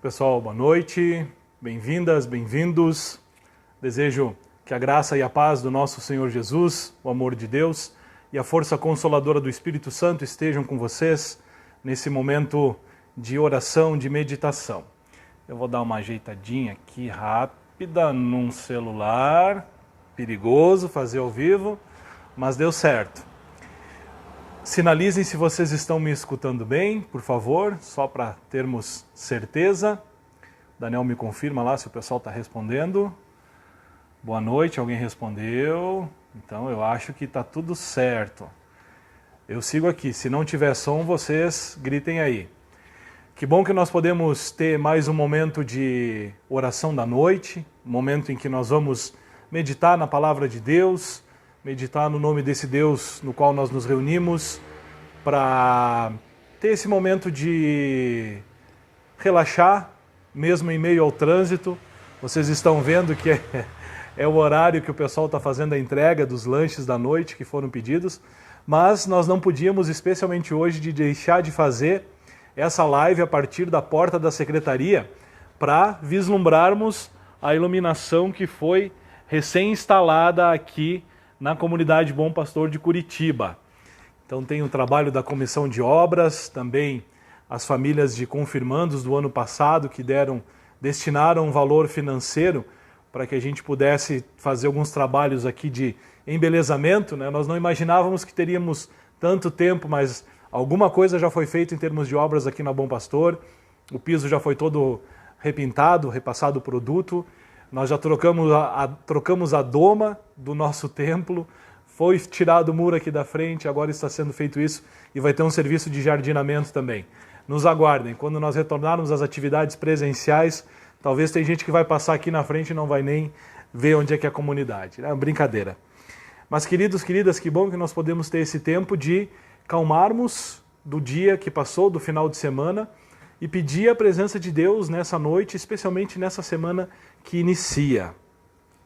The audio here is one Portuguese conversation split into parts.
Pessoal, boa noite, bem-vindas, bem-vindos. Desejo que a graça e a paz do nosso Senhor Jesus, o amor de Deus e a força consoladora do Espírito Santo estejam com vocês nesse momento de oração, de meditação. Eu vou dar uma ajeitadinha aqui rápida num celular, perigoso fazer ao vivo, mas deu certo. Sinalizem se vocês estão me escutando bem, por favor, só para termos certeza. Daniel me confirma lá se o pessoal está respondendo. Boa noite, alguém respondeu. Então eu acho que está tudo certo. Eu sigo aqui, se não tiver som, vocês gritem aí. Que bom que nós podemos ter mais um momento de oração da noite, um momento em que nós vamos meditar na palavra de Deus, meditar no nome desse Deus no qual nós nos reunimos para ter esse momento de relaxar, mesmo em meio ao trânsito. Vocês estão vendo que é o horário que o pessoal está fazendo a entrega dos lanches da noite que foram pedidos, mas nós não podíamos, especialmente hoje, de deixar de fazer essa live a partir da porta da secretaria para vislumbrarmos a iluminação que foi recém-instalada aqui na comunidade Bom Pastor de Curitiba. Então tem o trabalho da comissão de obras, também as famílias de confirmandos do ano passado que destinaram um valor financeiro para que a gente pudesse fazer alguns trabalhos aqui de embelezamento, né? Nós não imaginávamos que teríamos tanto tempo, mas alguma coisa já foi feita em termos de obras aqui na Bom Pastor. O piso já foi todo repintado, repassado o produto. Nós já trocamos a doma do nosso templo, foi tirado o muro aqui da frente, agora está sendo feito isso e vai ter um serviço de jardinamento também. Nos aguardem, quando nós retornarmos às atividades presenciais, talvez tem gente que vai passar aqui na frente e não vai nem ver onde é que é a comunidade. É uma brincadeira. Mas queridos, queridas, que bom que nós podemos ter esse tempo de calmarmos do dia que passou, do final de semana, e pedir a presença de Deus nessa noite, especialmente nessa semana que inicia.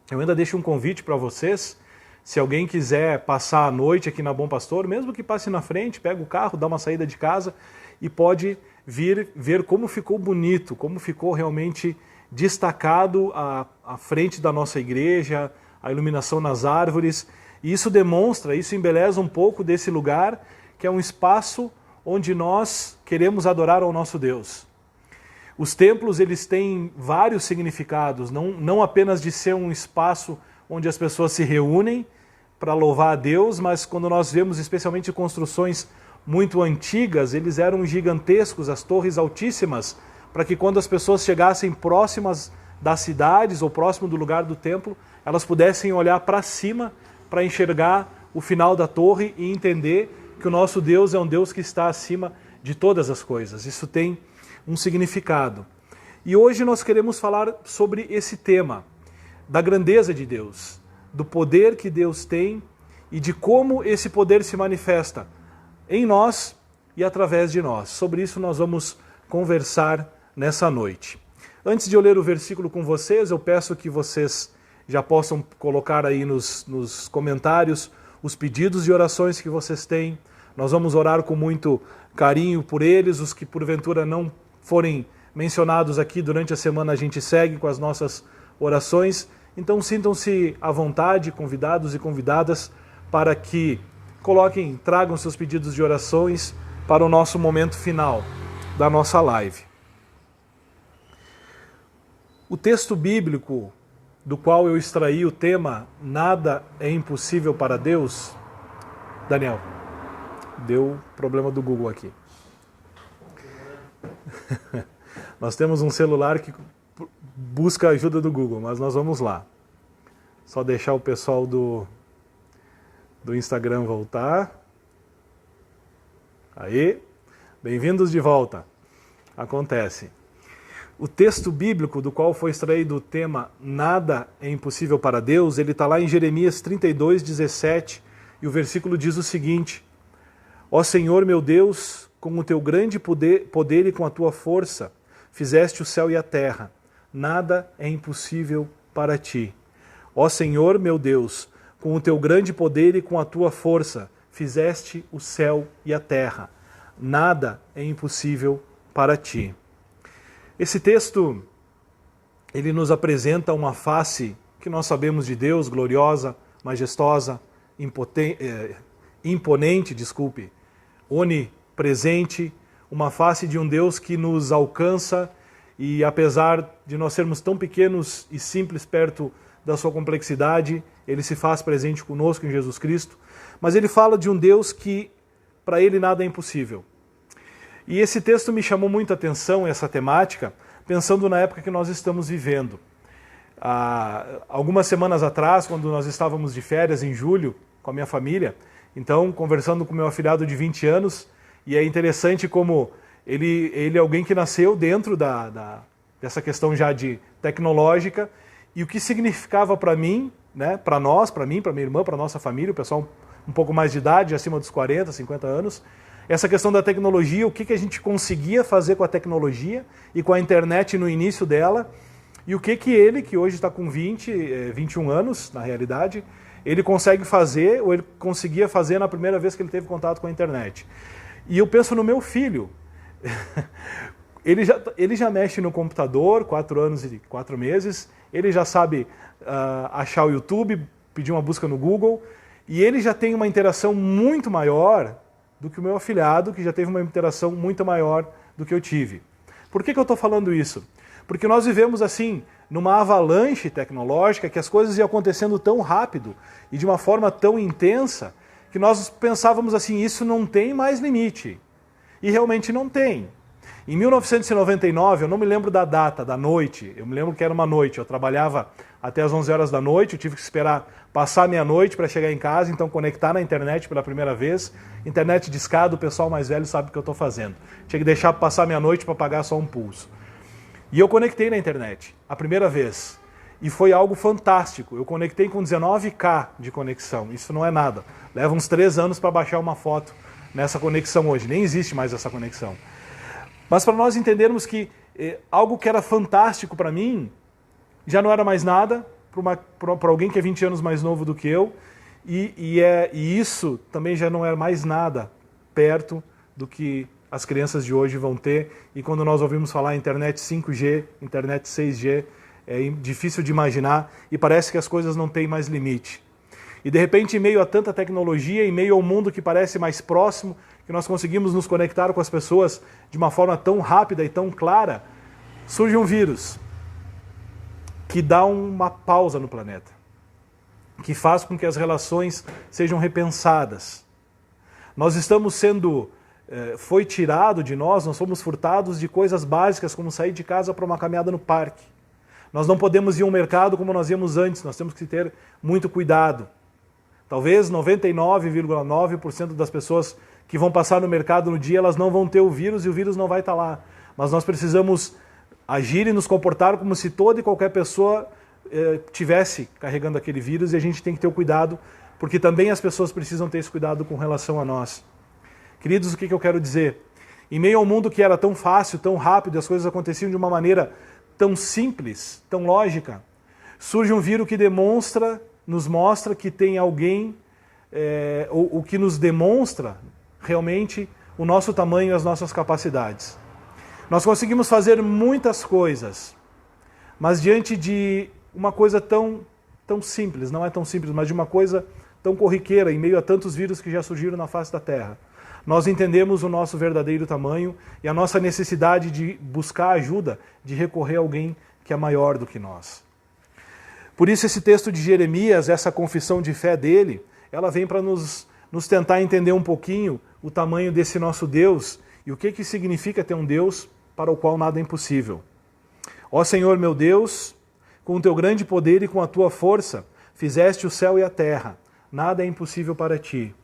Eu ainda deixo um convite para vocês, se alguém quiser passar a noite aqui na Bom Pastor, mesmo que passe na frente, pega o carro, dá uma saída de casa e pode vir ver como ficou bonito, como ficou realmente destacado a frente da nossa igreja, a iluminação nas árvores. E isso demonstra, isso embeleza um pouco desse lugar, que é um espaço onde nós queremos adorar ao nosso Deus. Os templos, eles têm vários significados, não apenas de ser um espaço onde as pessoas se reúnem para louvar a Deus, mas quando nós vemos especialmente construções muito antigas, eles eram gigantescos, as torres altíssimas, para que quando as pessoas chegassem próximas das cidades ou próximo do lugar do templo, elas pudessem olhar para cima para enxergar o final da torre e entender que o nosso Deus é um Deus que está acima de todas as coisas. Isso tem um significado. E hoje nós queremos falar sobre esse tema, da grandeza de Deus, do poder que Deus tem e de como esse poder se manifesta em nós e através de nós. Sobre isso nós vamos conversar nessa noite. Antes de eu ler o versículo com vocês, eu peço que vocês já possam colocar aí nos comentários os pedidos de orações que vocês têm. Nós vamos orar com muito carinho por eles, os que porventura não forem mencionados aqui durante a semana a gente segue com as nossas orações. Então sintam-se à vontade, convidados e convidadas, para que tragam seus pedidos de orações para o nosso momento final da nossa live. O texto bíblico do qual eu extraí o tema Nada é impossível para Deus. Daniel, deu problema do Google aqui. Nós temos um celular que busca a ajuda do Google, mas nós vamos lá. Só deixar o pessoal do Instagram voltar. Aí, bem-vindos de volta. Acontece. O texto bíblico do qual foi extraído o tema Nada é impossível para Deus, ele está lá em Jeremias 32, 17, e o versículo diz o seguinte: Ó Senhor meu Deus, com o teu grande poder e com a tua força, fizeste o céu e a terra. Nada é impossível para ti. Ó Senhor meu Deus, com o teu grande poder e com a tua força, fizeste o céu e a terra. Nada é impossível para ti. Esse texto, ele nos apresenta uma face que nós sabemos de Deus, gloriosa, majestosa, imponente, onipresente, uma face de um Deus que nos alcança e apesar de nós sermos tão pequenos e simples perto da sua complexidade, ele se faz presente conosco em Jesus Cristo, mas ele fala de um Deus que para ele nada é impossível. E esse texto me chamou muita atenção, essa temática, pensando na época que nós estamos vivendo. Algumas semanas atrás, quando nós estávamos de férias em julho com a minha família, então conversando com meu afilhado de 20 anos, e é interessante como ele é alguém que nasceu dentro dessa questão já de tecnológica, e o que significava para mim, né, para nós, para mim, para minha irmã, para nossa família, o pessoal um pouco mais de idade, acima dos 40, 50 anos, essa questão da tecnologia, o que a gente conseguia fazer com a tecnologia e com a internet no início dela, e o que ele, que hoje está com 21 anos, na realidade, ele consegue fazer, ou ele conseguia fazer na primeira vez que ele teve contato com a internet. E eu penso no meu filho. Ele já mexe no computador, 4 anos e 4 meses, ele já sabe achar o YouTube, pedir uma busca no Google, e ele já tem uma interação muito maior do que o meu afilhado, que já teve uma interação muito maior do que eu tive. Por que eu estou falando isso? Porque nós vivemos assim, numa avalanche tecnológica, que as coisas iam acontecendo tão rápido e de uma forma tão intensa, que nós pensávamos assim, isso não tem mais limite. E realmente não tem. Em 1999, eu não me lembro da data, da noite, eu me lembro que era uma noite, eu trabalhava até as 11 horas da noite, eu tive que esperar passar meia-noite para chegar em casa, então conectar na internet pela primeira vez, internet de escada, o pessoal mais velho sabe o que eu estou fazendo. Tinha que deixar passar meia-noite para pagar só um pulso. E eu conectei na internet, a primeira vez, e foi algo fantástico, eu conectei com 19K de conexão, isso não é nada, leva uns 3 anos para baixar uma foto nessa conexão hoje, nem existe mais essa conexão. Mas para nós entendermos que algo que era fantástico para mim, já não era mais nada para alguém que é 20 anos mais novo do que eu, e isso também já não é mais nada perto do que as crianças de hoje vão ter, e quando nós ouvimos falar em internet 5G, internet 6G, é difícil de imaginar, e parece que as coisas não têm mais limite. E de repente, em meio a tanta tecnologia, em meio ao mundo que parece mais próximo, que nós conseguimos nos conectar com as pessoas de uma forma tão rápida e tão clara, surge um vírus que dá uma pausa no planeta, que faz com que as relações sejam repensadas. Nós estamos sendo, foi tirado de nós somos furtados de coisas básicas como sair de casa para uma caminhada no parque. Nós não podemos ir ao mercado como nós íamos antes, nós temos que ter muito cuidado. Talvez 99,9% das pessoas que vão passar no mercado no dia, elas não vão ter o vírus e o vírus não vai estar lá. Mas nós precisamos agir e nos comportar como se toda e qualquer pessoa tivesse carregando aquele vírus, e a gente tem que ter o cuidado, porque também as pessoas precisam ter esse cuidado com relação a nós. Queridos, o que eu quero dizer? Em meio ao mundo que era tão fácil, tão rápido, as coisas aconteciam de uma maneira tão simples, tão lógica, surge um vírus que nos mostra que tem alguém, o que nos demonstra realmente o nosso tamanho e as nossas capacidades. Nós conseguimos fazer muitas coisas, mas diante de uma coisa tão simples, não é tão simples, mas de uma coisa tão corriqueira, em meio a tantos vírus que já surgiram na face da Terra, nós entendemos o nosso verdadeiro tamanho e a nossa necessidade de buscar ajuda, de recorrer a alguém que é maior do que nós. Por isso esse texto de Jeremias, essa confissão de fé dele, ela vem para nos tentar entender um pouquinho o tamanho desse nosso Deus e o que significa ter um Deus para o qual nada é impossível. Ó Senhor meu Deus, com o teu grande poder e com a tua força, fizeste o céu e a terra, nada é impossível para ti.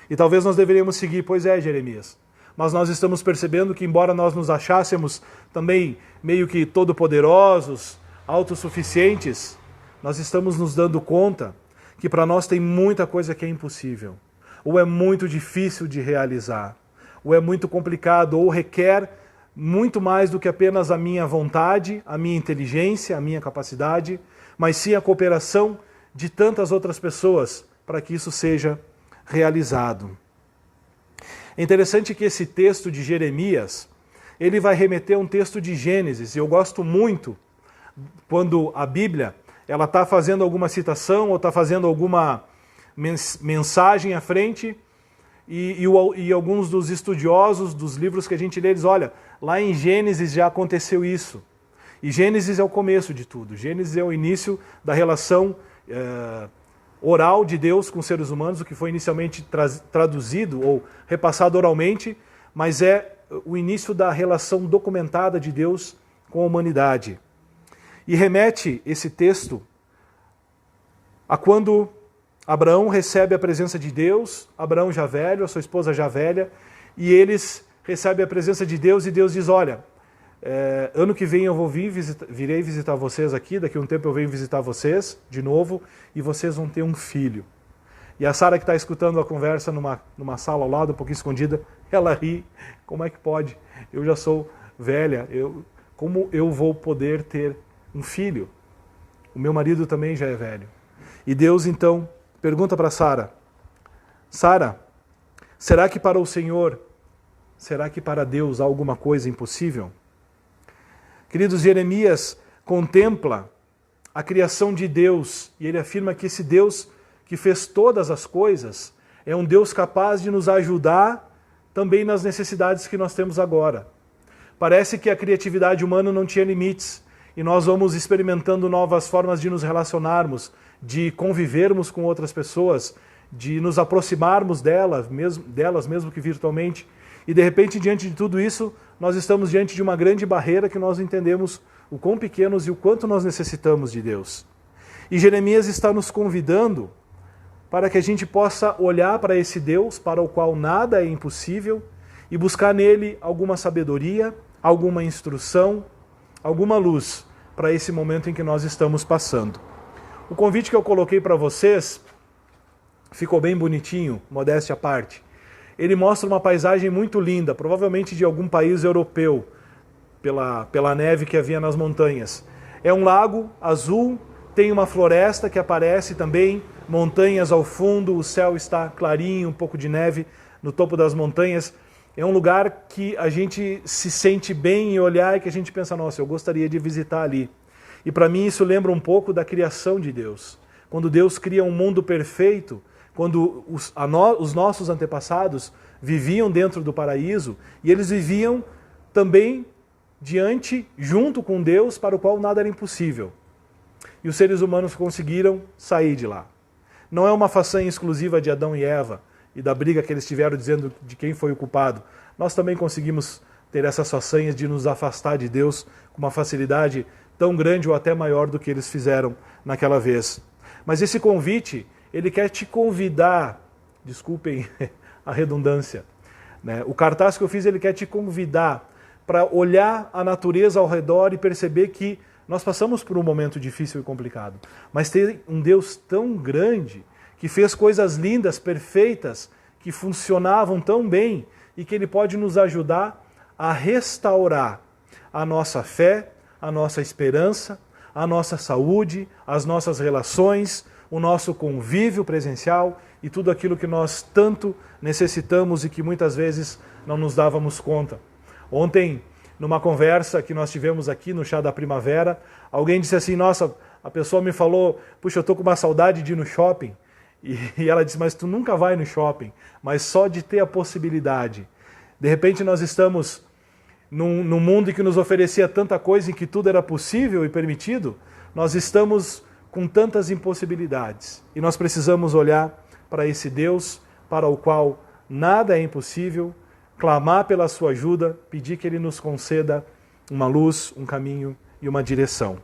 E talvez nós deveríamos seguir, pois é, Jeremias, mas nós estamos percebendo que embora nós nos achássemos também meio que todo-poderosos, autossuficientes, nós estamos nos dando conta que para nós tem muita coisa que é impossível, ou é muito difícil de realizar, ou é muito complicado, ou requer muito mais do que apenas a minha vontade, a minha inteligência, a minha capacidade, mas sim a cooperação de tantas outras pessoas para que isso seja realizado. É interessante que esse texto de Jeremias, ele vai remeter a um texto de Gênesis. E eu gosto muito quando a Bíblia ela está fazendo alguma citação ou está fazendo alguma mensagem à frente e alguns dos estudiosos dos livros que a gente lê, eles olha, lá em Gênesis já aconteceu isso. E Gênesis é o começo de tudo. Gênesis é o início da relação oral de Deus com os seres humanos, o que foi inicialmente traduzido ou repassado oralmente, mas é o início da relação documentada de Deus com a humanidade. E remete esse texto a quando Abraão recebe a presença de Deus, Abraão já velho, a sua esposa já velha, e eles recebem a presença de Deus e Deus diz, olha, ano que vem eu virei visitar vocês aqui, daqui a um tempo eu venho visitar vocês de novo e vocês vão ter um filho. E a Sara que está escutando a conversa numa sala ao lado, um pouquinho escondida, ela ri, como é que pode? Eu já sou velha, como eu vou poder ter um filho? O meu marido também já é velho. E Deus então pergunta para Sara, Sara, será que para o Senhor, será que para Deus há alguma coisa impossível? Queridos, Jeremias contempla a criação de Deus e ele afirma que esse Deus que fez todas as coisas é um Deus capaz de nos ajudar também nas necessidades que nós temos agora. Parece que a criatividade humana não tinha limites e nós vamos experimentando novas formas de nos relacionarmos, de convivermos com outras pessoas, de nos aproximarmos delas mesmo que virtualmente. E de repente, diante de tudo isso, nós estamos diante de uma grande barreira que nós entendemos o quão pequenos e o quanto nós necessitamos de Deus. E Jeremias está nos convidando para que a gente possa olhar para esse Deus para o qual nada é impossível e buscar nele alguma sabedoria, alguma instrução, alguma luz para esse momento em que nós estamos passando. O convite que eu coloquei para vocês ficou bem bonitinho, modéstia à parte. Ele mostra uma paisagem muito linda, provavelmente de algum país europeu, pela neve que havia nas montanhas. É um lago azul, tem uma floresta que aparece também, montanhas ao fundo, o céu está clarinho, um pouco de neve no topo das montanhas. É um lugar que a gente se sente bem em olhar e que a gente pensa, nossa, eu gostaria de visitar ali. E para mim isso lembra um pouco da criação de Deus. Quando Deus cria um mundo perfeito, quando os nossos antepassados viviam dentro do paraíso e eles viviam também junto com Deus, para o qual nada era impossível. E os seres humanos conseguiram sair de lá. Não é uma façanha exclusiva de Adão e Eva e da briga que eles tiveram dizendo de quem foi o culpado. Nós também conseguimos ter essas façanhas de nos afastar de Deus com uma facilidade tão grande ou até maior do que eles fizeram naquela vez. Mas esse convite, ele quer te convidar, desculpem a redundância, né? O cartaz que eu fiz, ele quer te convidar para olhar a natureza ao redor e perceber que nós passamos por um momento difícil e complicado, mas tem um Deus tão grande que fez coisas lindas, perfeitas, que funcionavam tão bem e que Ele pode nos ajudar a restaurar a nossa fé, a nossa esperança, a nossa saúde, as nossas relações, o nosso convívio presencial e tudo aquilo que nós tanto necessitamos e que muitas vezes não nos dávamos conta. Ontem, numa conversa que nós tivemos aqui no Chá da Primavera, alguém disse assim, nossa, a pessoa me falou, puxa, eu estou com uma saudade de ir no shopping. E ela disse, mas tu nunca vai no shopping, mas só de ter a possibilidade. De repente nós estamos num mundo que nos oferecia tanta coisa, em que tudo era possível e permitido, nós estamos com tantas impossibilidades. E nós precisamos olhar para esse Deus, para o qual nada é impossível, clamar pela sua ajuda, pedir que Ele nos conceda uma luz, um caminho e uma direção.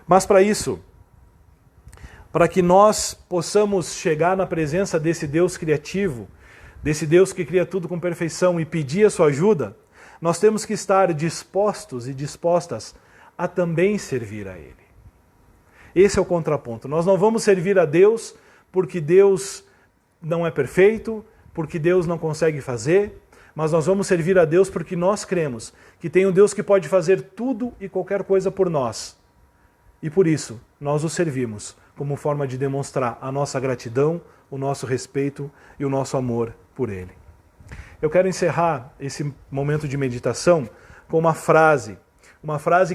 Mas para isso, para que nós possamos chegar na presença desse Deus criativo, desse Deus que cria tudo com perfeição e pedir a sua ajuda, nós temos que estar dispostos e dispostas a também servir a Ele. Esse é o contraponto. Nós não vamos servir a Deus porque Deus não é perfeito, porque Deus não consegue fazer, mas nós vamos servir a Deus porque nós cremos que tem um Deus que pode fazer tudo e qualquer coisa por nós. E por isso, nós o servimos como forma de demonstrar a nossa gratidão, o nosso respeito e o nosso amor por Ele. eu quero encerrar esse momento de meditação com uma frase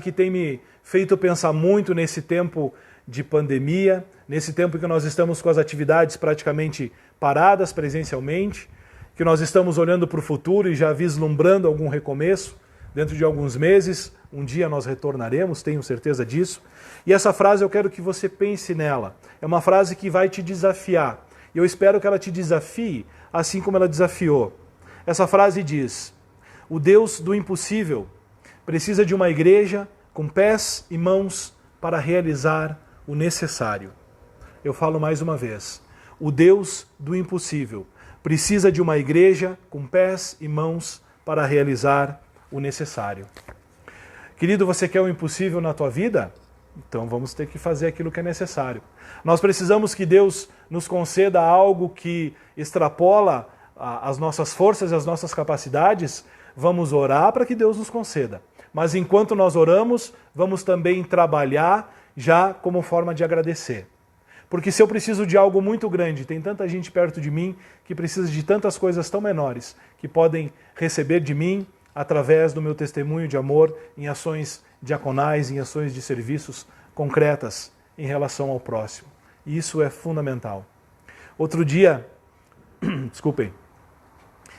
que tem me feito pensar muito nesse tempo de pandemia, nesse tempo que nós estamos com as atividades praticamente paradas presencialmente, que nós estamos olhando para o futuro e já vislumbrando algum recomeço. Dentro de alguns meses, um dia nós retornaremos, tenho certeza disso. E essa frase eu quero que você pense nela. É uma frase que vai te desafiar. E eu espero que ela te desafie, assim como ela desafiou. Essa frase diz: o Deus do impossível precisa de uma igreja com pés e mãos para realizar o necessário. Eu falo mais uma vez. O Deus do impossível precisa de uma igreja com pés e mãos para realizar o necessário. Querido, você quer o impossível na tua vida? Então vamos ter que fazer aquilo que é necessário. Nós precisamos que Deus nos conceda algo que extrapola as nossas forças e as nossas capacidades. Vamos orar para que Deus nos conceda. Mas enquanto nós oramos, vamos também trabalhar já como forma de agradecer. Porque se eu preciso de algo muito grande, tem tanta gente perto de mim que precisa de tantas coisas tão menores que podem receber de mim através do meu testemunho de amor em ações diaconais, em ações de serviços concretas em relação ao próximo. E isso é fundamental. Outro dia, desculpem,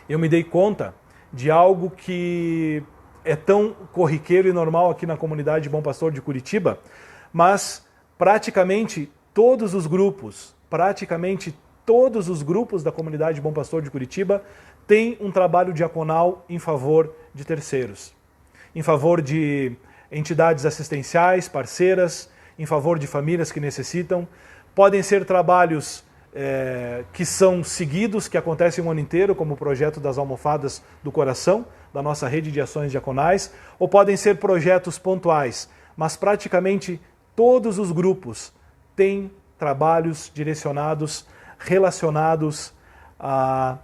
eu me dei conta de algo que é tão corriqueiro e normal aqui na comunidade Bom Pastor de Curitiba, mas praticamente todos os grupos da comunidade Bom Pastor de Curitiba têm um trabalho diaconal em favor de terceiros, em favor de entidades assistenciais, parceiras, em favor de famílias que necessitam. Podem ser trabalhos que são seguidos, que acontecem o ano inteiro, como o projeto das almofadas do coração, da nossa rede de ações diaconais, ou podem ser projetos pontuais, mas praticamente todos os grupos têm trabalhos direcionados, relacionados a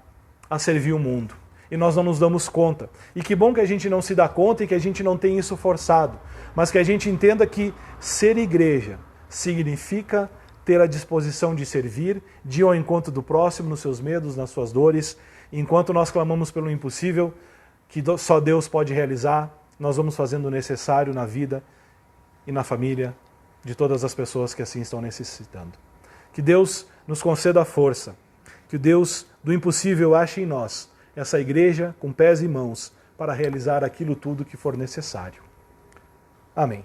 servir o mundo. E nós não nos damos conta. E que bom que a gente não se dá conta e que a gente não tem isso forçado, mas que a gente entenda que ser igreja significa ter a disposição de servir, de ir ao encontro do próximo, nos seus medos, nas suas dores. Enquanto nós clamamos pelo impossível, que só Deus pode realizar, nós vamos fazendo o necessário na vida e na família de todas as pessoas que assim estão necessitando. Que Deus nos conceda a força, que o Deus do impossível ache em nós essa igreja com pés e mãos para realizar aquilo tudo que for necessário. Amém.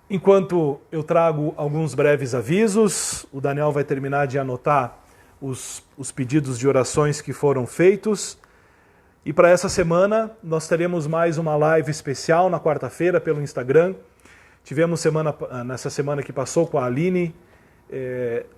Enquanto eu trago alguns breves avisos, o Daniel vai terminar de anotar os pedidos de orações que foram feitos. E para essa semana nós teremos mais uma live especial na quarta-feira pelo Instagram. Tivemos nessa semana que passou com a Aline,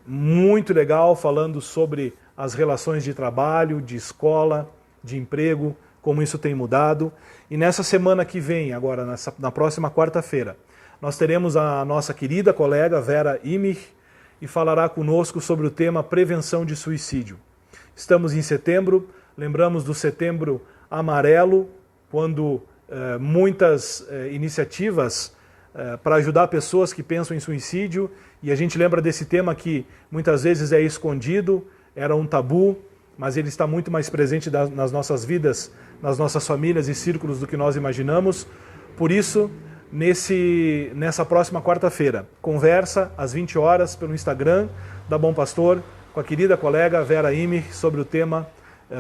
muito legal, falando sobre as relações de trabalho, de escola, de emprego, como isso tem mudado. E nessa semana que vem, agora na próxima quarta-feira, nós teremos a nossa querida colega Vera Imich e falará conosco sobre o tema prevenção de suicídio. Estamos em setembro, lembramos do Setembro Amarelo, quando muitas iniciativas para ajudar pessoas que pensam em suicídio, e a gente lembra desse tema que muitas vezes é escondido, era um tabu, mas ele está muito mais presente nas nossas vidas, nas nossas famílias e círculos do que nós imaginamos. Por isso, nessa próxima quarta-feira, conversa às 20 horas pelo Instagram da Bom Pastor com a querida colega Vera Imich sobre o tema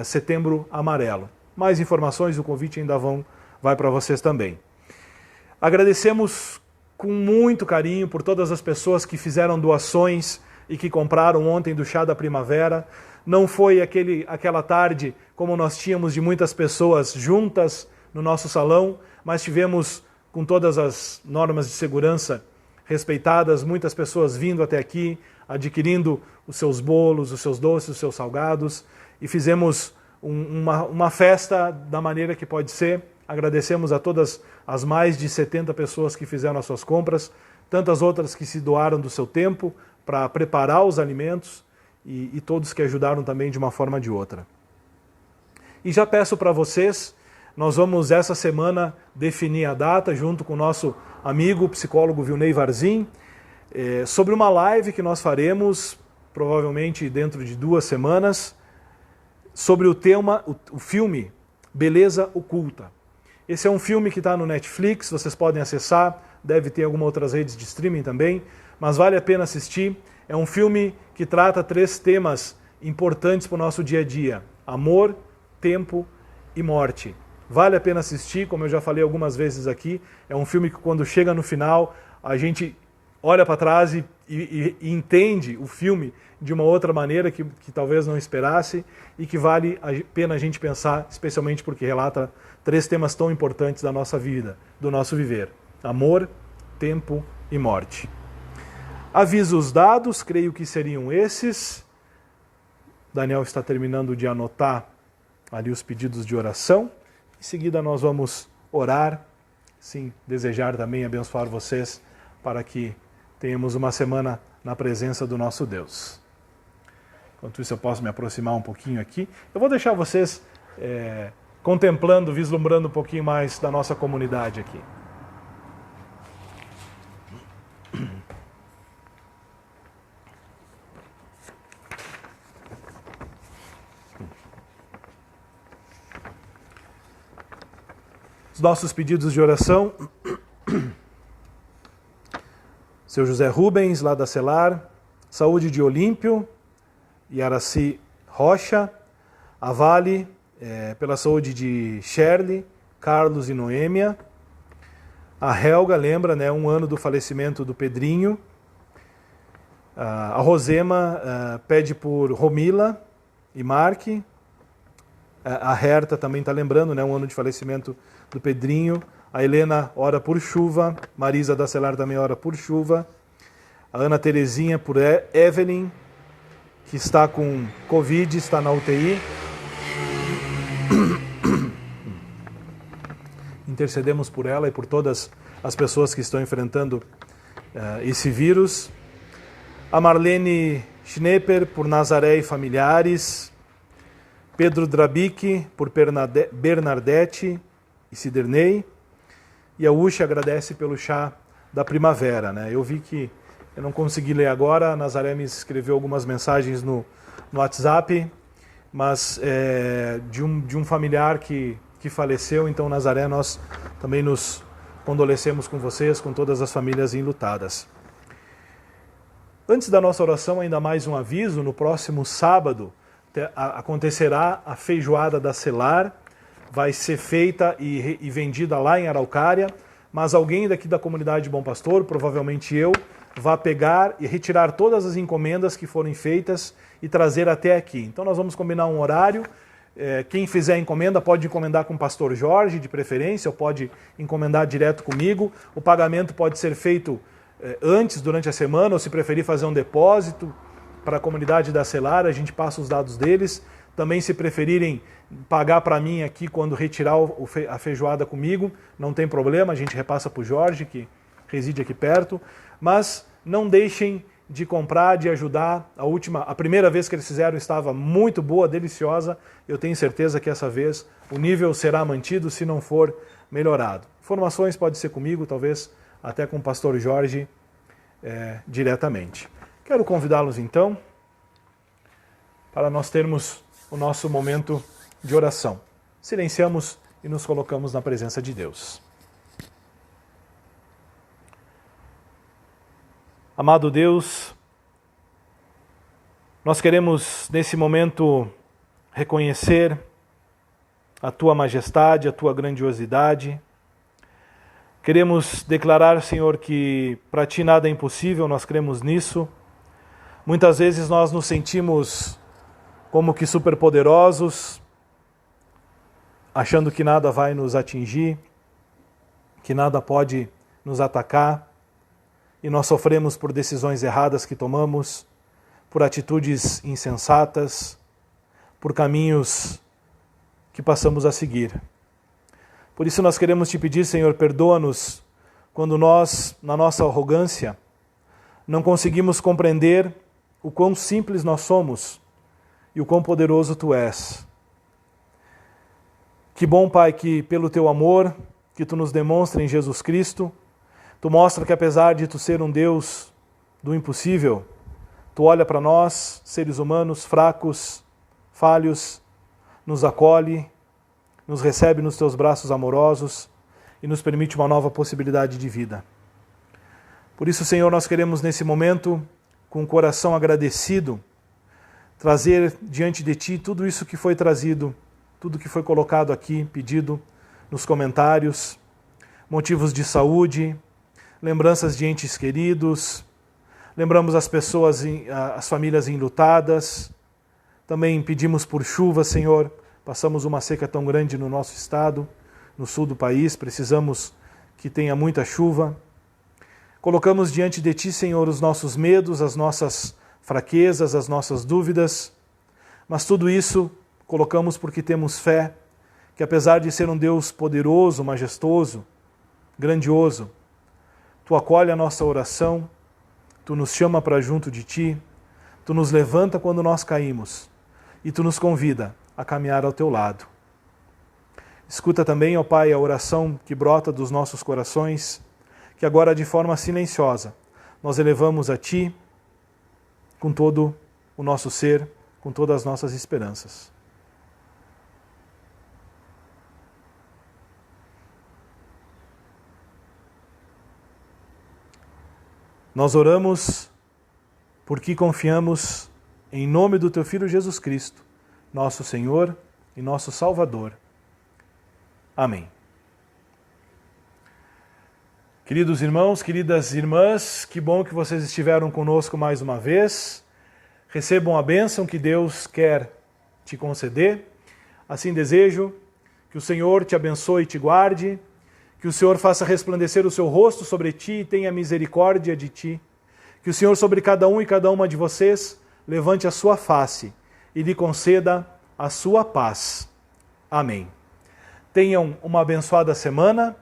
Setembro Amarelo. Mais informações, o convite ainda vai para vocês também. Agradecemos com muito carinho por todas as pessoas que fizeram doações e que compraram ontem do chá da primavera. Não foi aquela tarde como nós tínhamos de muitas pessoas juntas no nosso salão, mas tivemos, com todas as normas de segurança respeitadas, muitas pessoas vindo até aqui, adquirindo os seus bolos, os seus doces, os seus salgados, e fizemos uma festa da maneira que pode ser. Agradecemos a todas as mais de 70 pessoas que fizeram as suas compras, tantas outras que se doaram do seu tempo para preparar os alimentos e todos que ajudaram também de uma forma ou de outra. E já peço para vocês, nós vamos essa semana definir a data junto com o nosso amigo psicólogo Vilnei Varzim, sobre uma live que nós faremos provavelmente dentro de 2 semanas, sobre o tema, o filme Beleza Oculta. Esse é um filme que está no Netflix, vocês podem acessar, deve ter algumas outras redes de streaming também, mas vale a pena assistir. É um filme que trata 3 temas importantes para o nosso dia a dia: amor, tempo e morte. Vale a pena assistir, como eu já falei algumas vezes aqui. É um filme que quando chega no final, a gente olha para trás e entende o filme de uma outra maneira que talvez não esperasse, e que vale a pena a gente pensar, especialmente porque relata 3 temas tão importantes da nossa vida, do nosso viver: amor, tempo e morte. Avisos dados, creio que seriam esses. Daniel está terminando de anotar ali os pedidos de oração. Em seguida nós vamos orar, sim, desejar também abençoar vocês para que tenhamos uma semana na presença do nosso Deus. Enquanto isso eu posso me aproximar um pouquinho aqui. Eu vou deixar vocês contemplando, vislumbrando um pouquinho mais da nossa comunidade aqui. Os nossos pedidos de oração: seu José Rubens, lá da Celar, saúde de Olímpio e Araci Rocha, a Vale, pela saúde de Shirley, Carlos e Noêmia, a Helga, lembra, né, 1 ano do falecimento do Pedrinho, a Rosema pede por Romila e Marque, a Herta também está lembrando, né, 1 ano de falecimento do Pedrinho. A Helena ora por Chuva, Marisa da Celar também ora por Chuva, a Ana Terezinha por Evelyn, que está com Covid, está na UTI. Intercedemos por ela e por todas as pessoas que estão enfrentando esse vírus. A Marlene Schnepper por Nazaré e familiares, Pedro Drabic por Bernadette e Siderney, e a Uxa agradece pelo chá da primavera, né? Eu vi que eu não consegui ler agora, a Nazaré me escreveu algumas mensagens no WhatsApp, mas de um familiar que faleceu. Então, Nazaré, nós também nos condolecemos com vocês, com todas as famílias enlutadas. Antes da nossa oração, ainda mais um aviso: no próximo sábado acontecerá a feijoada da Celar. Vai ser feita e vendida lá em Araucária, mas alguém daqui da comunidade Bom Pastor, provavelmente eu, vai pegar e retirar todas as encomendas que forem feitas e trazer até aqui. Então nós vamos combinar um horário. Quem fizer a encomenda pode encomendar com o pastor Jorge, de preferência, ou pode encomendar direto comigo. O pagamento pode ser feito antes, durante a semana, ou se preferir fazer um depósito para a comunidade da Celar, a gente passa os dados deles. Também, se preferirem pagar para mim aqui quando retirar a feijoada comigo, não tem problema, a gente repassa para o Jorge, que reside aqui perto. Mas não deixem de comprar, de ajudar. A primeira vez que eles fizeram estava muito boa, deliciosa. Eu tenho certeza que essa vez o nível será mantido, se não for melhorado. Informações pode ser comigo, talvez até com o pastor Jorge diretamente. Quero convidá-los então para nós termos o nosso momento de oração. Silenciamos e nos colocamos na presença de Deus. Amado Deus, nós queremos nesse momento reconhecer a Tua majestade, a Tua grandiosidade. Queremos declarar, Senhor, que para Ti nada é impossível, nós cremos nisso. Muitas vezes nós nos sentimos como que superpoderosos, achando que nada vai nos atingir, que nada pode nos atacar, e nós sofremos por decisões erradas que tomamos, por atitudes insensatas, por caminhos que passamos a seguir. Por isso nós queremos Te pedir, Senhor, perdoa-nos quando nós, na nossa arrogância, não conseguimos compreender o quão simples nós somos e o quão poderoso Tu és. Que bom, Pai, que pelo Teu amor, que Tu nos demonstra em Jesus Cristo, Tu mostra que apesar de Tu ser um Deus do impossível, Tu olha para nós, seres humanos, fracos, falhos, nos acolhe, nos recebe nos Teus braços amorosos e nos permite uma nova possibilidade de vida. Por isso, Senhor, nós queremos nesse momento, com o coração agradecido, trazer diante de Ti tudo isso que foi trazido, tudo que foi colocado aqui, pedido nos comentários, motivos de saúde, lembranças de entes queridos, lembramos as pessoas, as famílias enlutadas, também pedimos por chuva, Senhor, passamos uma seca tão grande no nosso estado, no sul do país, precisamos que tenha muita chuva. Colocamos diante de Ti, Senhor, os nossos medos, as nossas fraquezas, as nossas dúvidas, mas tudo isso colocamos porque temos fé, que apesar de ser um Deus poderoso, majestoso, grandioso, Tu acolhe a nossa oração, Tu nos chama para junto de Ti, Tu nos levanta quando nós caímos e Tu nos convida a caminhar ao Teu lado. Escuta também, ó Pai, a oração que brota dos nossos corações, que agora de forma silenciosa nós elevamos a Ti com todo o nosso ser, com todas as nossas esperanças. Nós oramos porque confiamos em nome do Teu Filho Jesus Cristo, nosso Senhor e nosso Salvador. Amém. Queridos irmãos, queridas irmãs, que bom que vocês estiveram conosco mais uma vez. Recebam a bênção que Deus quer te conceder. Assim desejo que o Senhor te abençoe e te guarde, que o Senhor faça resplandecer o seu rosto sobre ti e tenha misericórdia de ti. Que o Senhor sobre cada um e cada uma de vocês levante a sua face e lhe conceda a sua paz. Amém. Tenham uma abençoada semana.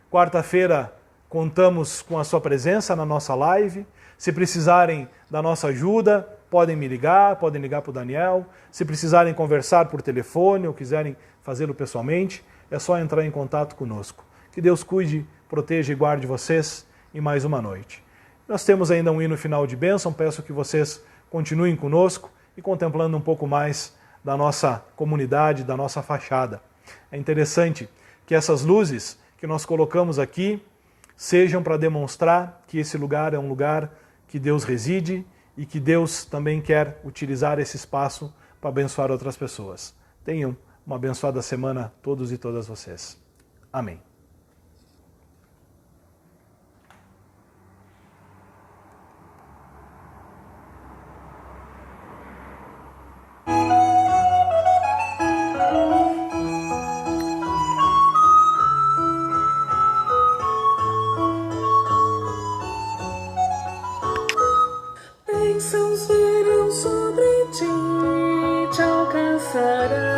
Quarta-feira contamos com a sua presença na nossa live. Se precisarem da nossa ajuda, podem me ligar, podem ligar para o Daniel. Se precisarem conversar por telefone ou quiserem fazê-lo pessoalmente, é só entrar em contato conosco. Que Deus cuide, proteja e guarde vocês em mais uma noite. Nós temos ainda um hino final de bênção, peço que vocês continuem conosco e contemplando um pouco mais da nossa comunidade, da nossa fachada. É interessante que essas luzes que nós colocamos aqui sejam para demonstrar que esse lugar é um lugar que Deus reside e que Deus também quer utilizar esse espaço para abençoar outras pessoas. Tenham uma abençoada semana todos e todas vocês. Amém. Bênçãos virão sobre ti, te alcançarão.